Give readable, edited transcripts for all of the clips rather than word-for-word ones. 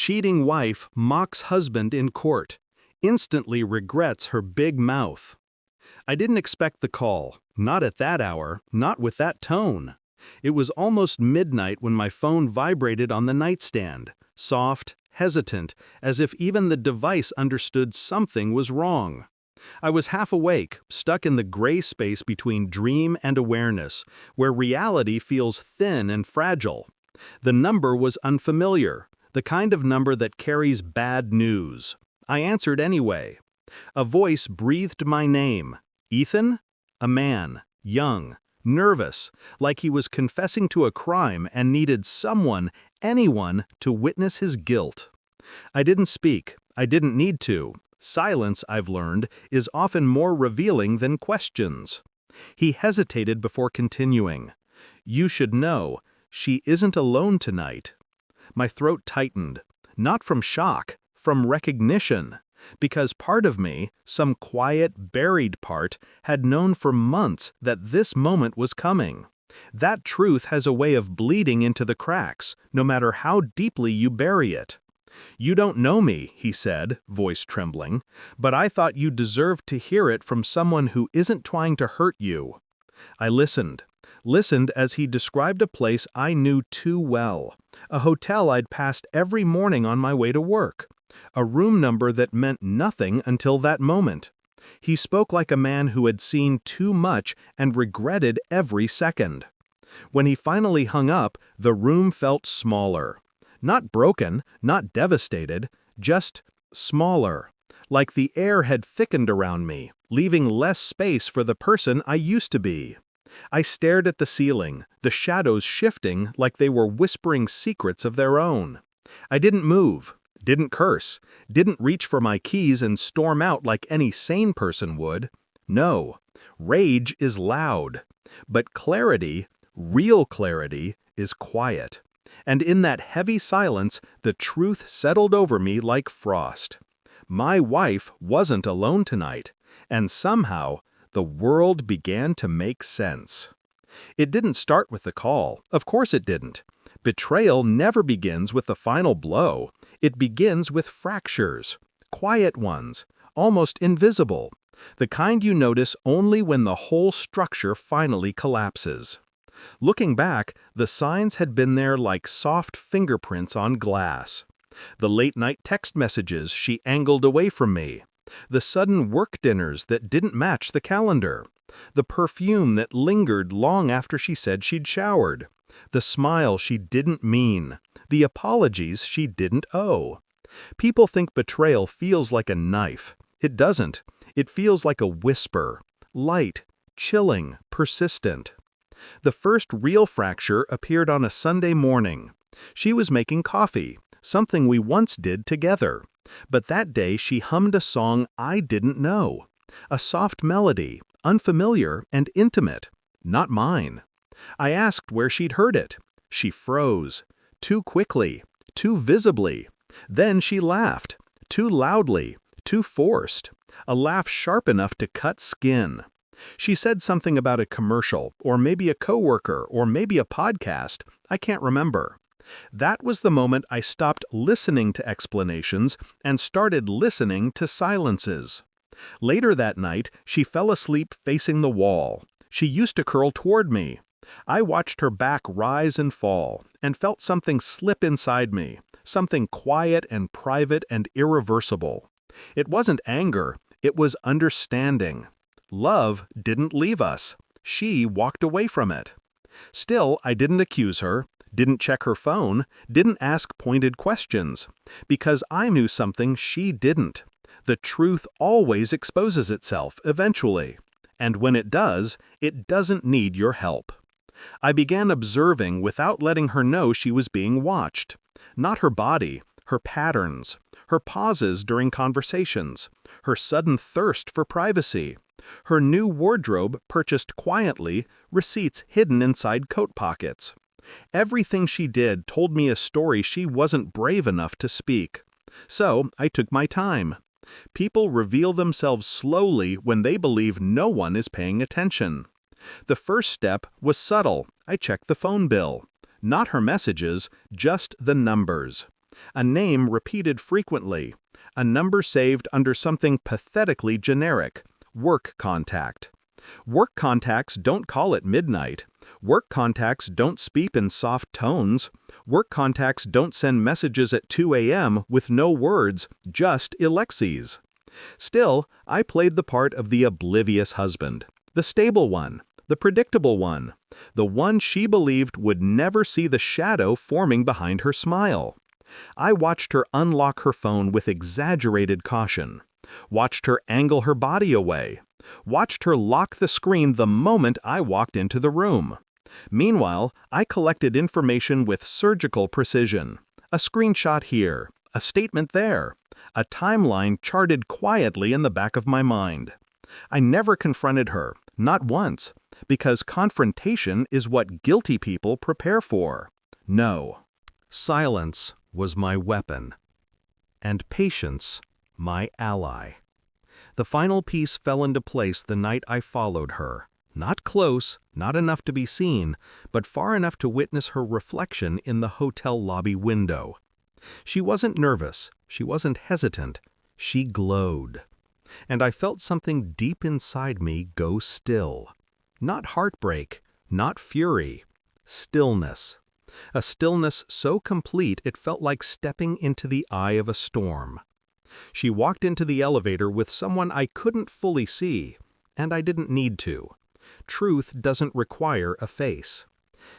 Cheating wife mocks husband in court, instantly regrets her big mouth. I didn't expect the call, not at that hour, not with that tone. It was almost midnight when my phone vibrated on the nightstand, soft, hesitant, as if even the device understood something was wrong. I was half awake, stuck in the gray space between dream and awareness, where reality feels thin and fragile. The number was unfamiliar, the kind of number that carries bad news. I answered anyway. A voice breathed my name. Ethan? A man, young, nervous, like he was confessing to a crime and needed someone, anyone, to witness his guilt. I didn't speak. I didn't need to. Silence, I've learned, is often more revealing than questions. He hesitated before continuing. You should know, she isn't alone tonight. My throat tightened, not from shock, from recognition, because part of me, some quiet, buried part, had known for months that this moment was coming. That truth has a way of bleeding into the cracks, no matter how deeply you bury it. You don't know me, he said, voice trembling, but I thought you deserved to hear it from someone who isn't trying to hurt you. I listened as he described a place I knew too well, a hotel I'd passed every morning on my way to work, a room number that meant nothing until that moment. He spoke like a man who had seen too much and regretted every second. When he finally hung up, the room felt smaller. Not broken, not devastated, just smaller, like the air had thickened around me, leaving less space for the person I used to be. I stared at the ceiling, the shadows shifting like they were whispering secrets of their own. I didn't move, didn't curse, didn't reach for my keys and storm out like any sane person would. No, rage is loud, but clarity, real clarity, is quiet. And in that heavy silence, the truth settled over me like frost. My wife wasn't alone tonight, and somehow, the world began to make sense. It didn't start with the call. Of course it didn't. Betrayal never begins with the final blow. It begins with fractures, quiet ones, almost invisible, the kind you notice only when the whole structure finally collapses. Looking back, the signs had been there like soft fingerprints on glass. The late-night text messages she angled away from me. The sudden work dinners that didn't match the calendar. The perfume that lingered long after she said she'd showered. The smile she didn't mean. The apologies she didn't owe. People think betrayal feels like a knife. It doesn't. It feels like a whisper. Light, chilling, persistent. The first real fracture appeared on a Sunday morning. She was making coffee, something we once did together. But that day she hummed a song I didn't know. A soft melody, unfamiliar and intimate. Not mine. I asked where she'd heard it. She froze. Too quickly. Too visibly. Then she laughed. Too loudly. Too forced. A laugh sharp enough to cut skin. She said something about a commercial, or maybe a coworker, or maybe a podcast. I can't remember. That was the moment I stopped listening to explanations and started listening to silences. Later that night, she fell asleep facing the wall. She used to curl toward me. I watched her back rise and fall, and felt something slip inside me, something quiet and private and irreversible. It wasn't anger, it was understanding. Love didn't leave us. She walked away from it. Still, I didn't accuse her, didn't check her phone, didn't ask pointed questions, because I knew something she didn't. The truth always exposes itself, eventually. And when it does, it doesn't need your help. I began observing without letting her know she was being watched. Not her body, her patterns, her pauses during conversations, her sudden thirst for privacy, her new wardrobe purchased quietly, receipts hidden inside coat pockets. Everything she did told me a story she wasn't brave enough to speak. So I took my time. People reveal themselves slowly when they believe no one is paying attention. The first step was subtle. I checked the phone bill. Not her messages, just the numbers. A name repeated frequently. A number saved under something pathetically generic. Work contact. Work contacts don't call at midnight. Work contacts don't speak in soft tones. Work contacts don't send messages at 2 a.m. with no words, just Alexies. Still, I played the part of the oblivious husband. The stable one. The predictable one. The one she believed would never see the shadow forming behind her smile. I watched her unlock her phone with exaggerated caution. Watched her angle her body away. Watched her lock the screen the moment I walked into the room. Meanwhile, I collected information with surgical precision. A screenshot here, a statement there, a timeline charted quietly in the back of my mind. I never confronted her, not once, because confrontation is what guilty people prepare for. No. Silence was my weapon, and patience my ally. The final piece fell into place the night I followed her. Not close, not enough to be seen, but far enough to witness her reflection in the hotel lobby window. She wasn't nervous, she wasn't hesitant, she glowed. And I felt something deep inside me go still. Not heartbreak, not fury, stillness. A stillness so complete it felt like stepping into the eye of a storm. She walked into the elevator with someone I couldn't fully see, and I didn't need to. Truth doesn't require a face.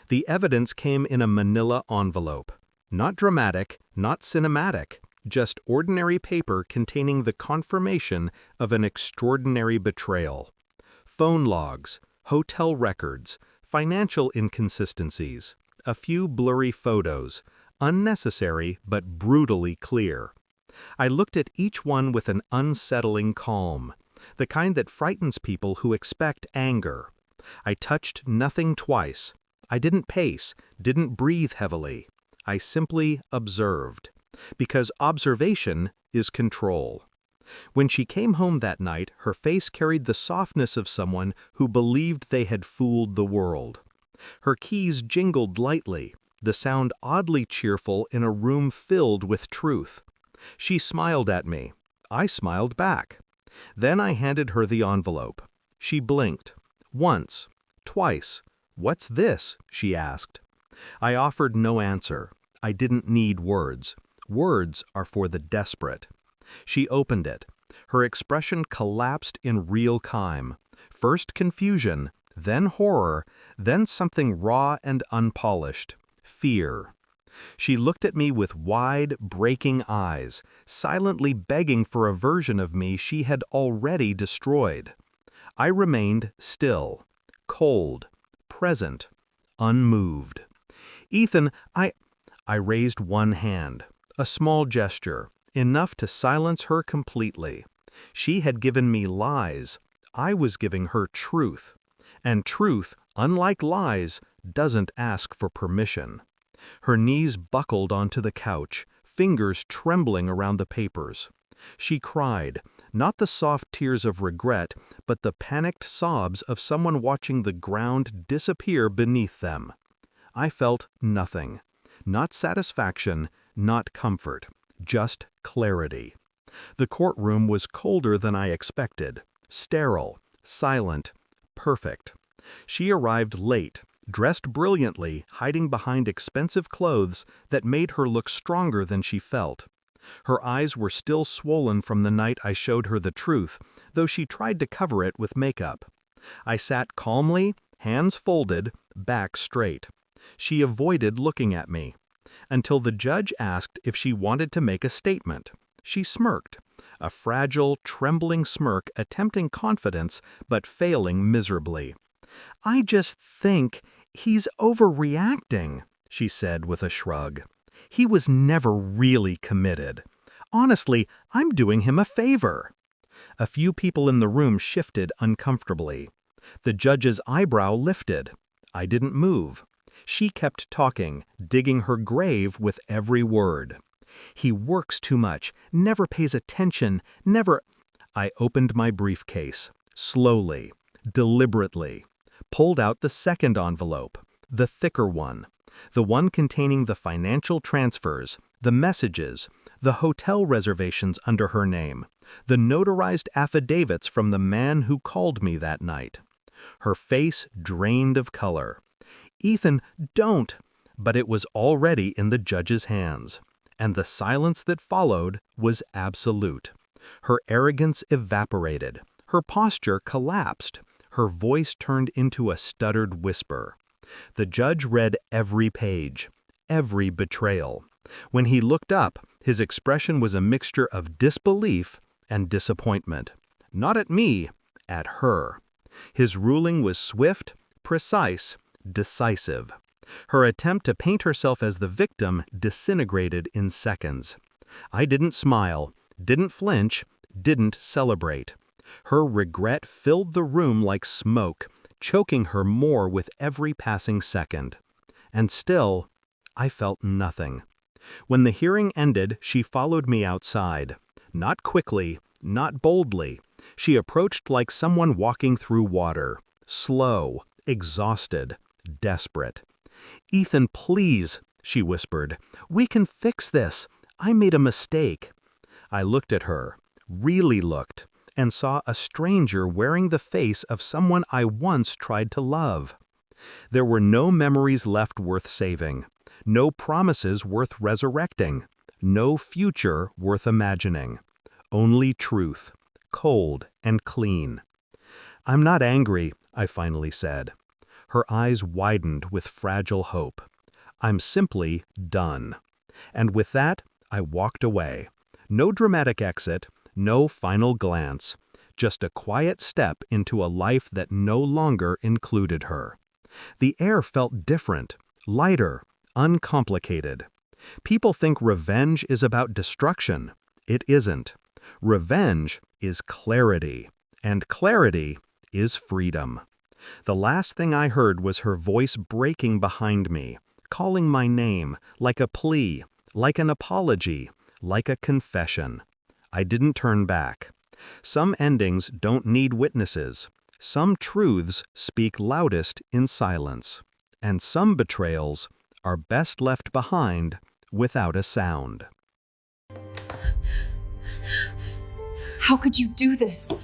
The evidence came in a manila envelope. Not dramatic, not cinematic, just ordinary paper containing the confirmation of an extraordinary betrayal. Phone logs, hotel records, financial inconsistencies, a few blurry photos, unnecessary but brutally clear. I looked at each one with an unsettling calm, the kind that frightens people who expect anger. I touched nothing twice. I didn't pace, didn't breathe heavily. I simply observed, because observation is control. When she came home that night, her face carried the softness of someone who believed they had fooled the world. Her keys jingled lightly, the sound oddly cheerful in a room filled with truth. She smiled at me. I smiled back. Then I handed her the envelope. She blinked. Once. Twice. "What's this?" she asked. I offered no answer. I didn't need words. Words are for the desperate. She opened it. Her expression collapsed in real time. First confusion, then horror, then something raw and unpolished. Fear. She looked at me with wide, breaking eyes, silently begging for a version of me she had already destroyed. I remained still, cold, present, unmoved. "Ethan, I raised one hand, a small gesture, enough to silence her completely. She had given me lies. I was giving her truth. And truth, unlike lies, doesn't ask for permission. Her knees buckled onto the couch, fingers trembling around the papers. She cried, not the soft tears of regret, but the panicked sobs of someone watching the ground disappear beneath them. I felt nothing. Not satisfaction, not comfort, just clarity. The courtroom was colder than I expected, sterile, silent, perfect. She arrived late, dressed brilliantly, hiding behind expensive clothes that made her look stronger than she felt. Her eyes were still swollen from the night I showed her the truth, though she tried to cover it with makeup. I sat calmly, hands folded, back straight. She avoided looking at me. Until the judge asked if she wanted to make a statement. She smirked, a fragile, trembling smirk attempting confidence but failing miserably. "I just think he's overreacting," she said with a shrug. "He was never really committed. Honestly, I'm doing him a favor." A few people in the room shifted uncomfortably. The judge's eyebrow lifted. I didn't move. She kept talking, digging her grave with every word. "He works too much, never pays attention, never—" I opened my briefcase, slowly, deliberately, pulled out the second envelope, the thicker one, The one containing the financial transfers, the messages, the hotel reservations under her name, the notarized affidavits from the man who called me that night. Her face drained of color. "Ethan, don't!" But it was already in the judge's hands, and the silence that followed was absolute. Her arrogance evaporated, her posture collapsed, her voice turned into a stuttered whisper. The judge read every page, every betrayal. When he looked up, his expression was a mixture of disbelief and disappointment. Not at me, at her. His ruling was swift, precise, decisive. Her attempt to paint herself as the victim disintegrated in seconds. I didn't smile, didn't flinch, didn't celebrate. Her regret filled the room like smoke, choking her more with every passing second. And still, I felt nothing. When the hearing ended, she followed me outside. Not quickly, not boldly. She approached like someone walking through water, slow, exhausted, desperate. "Ethan, please," she whispered. "We can fix this. I made a mistake." I looked at her, really looked, and saw a stranger wearing the face of someone I once tried to love. There were no memories left worth saving, no promises worth resurrecting, no future worth imagining. Only truth, cold and clean. "I'm not angry," I finally said. Her eyes widened with fragile hope. "I'm simply done." And with that, I walked away. No dramatic exit, no final glance, just a quiet step into a life that no longer included her. The air felt different, lighter, uncomplicated. People think revenge is about destruction. It isn't. Revenge is clarity, and clarity is freedom. The last thing I heard was her voice breaking behind me, calling my name, like a plea, like an apology, like a confession. I didn't turn back. Some endings don't need witnesses. Some truths speak loudest in silence. And some betrayals are best left behind without a sound. How could you do this?